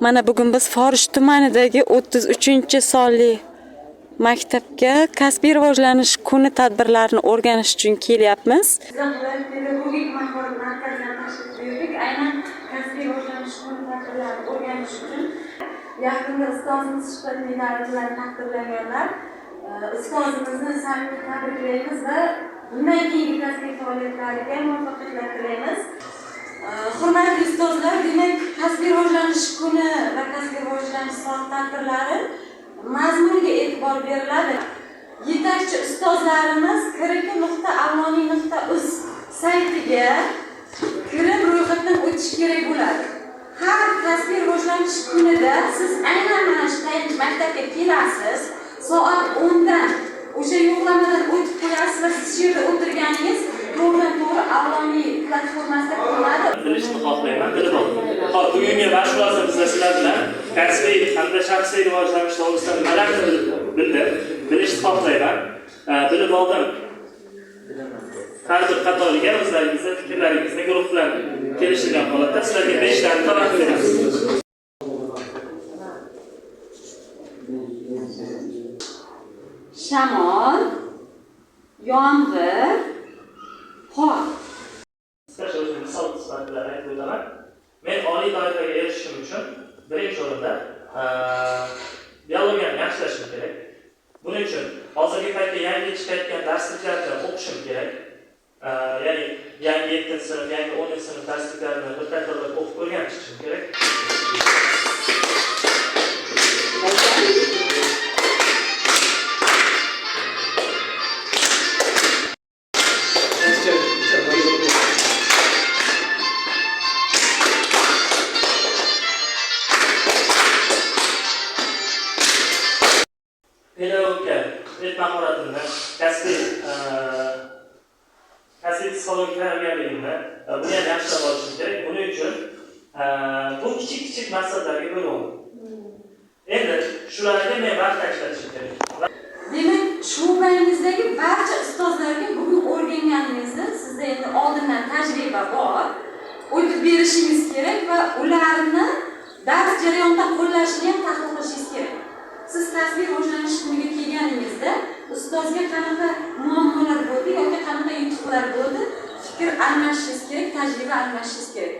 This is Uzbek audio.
Mana bugun biz Forish tumanidagi 33-sonli maktabga kasbiy rivojlanish kuni tadbirlarini o'rganish uchun kelyapmiz. Pedagogik mahorat markazidan tashrif buyurdik. Aynan kasbiy rivojlanish kuni tadbirlarini o'rganish uchun yaqinda ustozimiz Shuhrat medali bilan taqdirlanganlar. Ustozimizni samimiy tabriklaymiz va bundan keyingi kasbiy faoliyatlariga muvaffaqiyatlar tilaymiz. Hurmatli ustozlar, demak, kasbiy rivojlanish kuni va kasbiy rivojlanish soat tadbirlari mazmuniga e'tibor beriladi. Yetakchi ustozlarimiz kiriki.avloniy.uz saytiga kirib ro'yxatdan o'tish kerak bo'ladi. Har kasbiy rivojlanish kunida siz aynan mana shu maktabga kelasiz, soat 10 dan o'sha yo'qlamadan o'tib qo'yasiz va siz yerda o'tirganingiz to'g'ri-to'g'ri Avloniy platformasida ko'rinadi. Bilishni xohlayman, bilib oldim. Xo'p, bugungi mashg'ulotda biz sizlar bilan kasbiy hamda shaxsiy rivojlanish to'g'risida nimalarni bilishni xohlayman. Bilib oldim. Har bir qatoriga o'zlaringizni fikrlaringizni guruh bilan kelishilgan holatda sizlarga 5 ta taqdim beramiz. Shamol, yomg'ir, qor. Misol sifatida aytib o'taman. Men oliy toifaga erishishim uchun birinchi o'rinda biologiyani yaxshilashim kerak. Buning uchun hozirgi paytda yangi chiqayotgan darsliklarni o'qishim kerak. Ya'ni yangi 7-sinf, yangi 10-sinf darsliklarini bir qatorlab o'qib o'rganib chiqishim kerak. Pedagogika mahoratimni, kasbiy psixologik tayyorgarligimni buni ham yaxshilab olishim kerak. Buning uchun bu kichik maqsadlarga bo'laman. Endi shularga men vaqt ajratishim kerak. Demak, shubangizdagi barcha ustozlarga bugun o'rganganingizni sizda endi oldindan tajriba bor, o'tib berishingiz kerak va ularni dars jarayonida qo'llashni ham tahlil qilishingiz kerak. Siz kasbiy rivojlanish kuniga kelganingizda ustozga qanaqa muammolar bo'ldi yoki qanaqa yutuqlar bo'ldi, fikr almashishingiz kerak, tajriba almashishingiz kerak.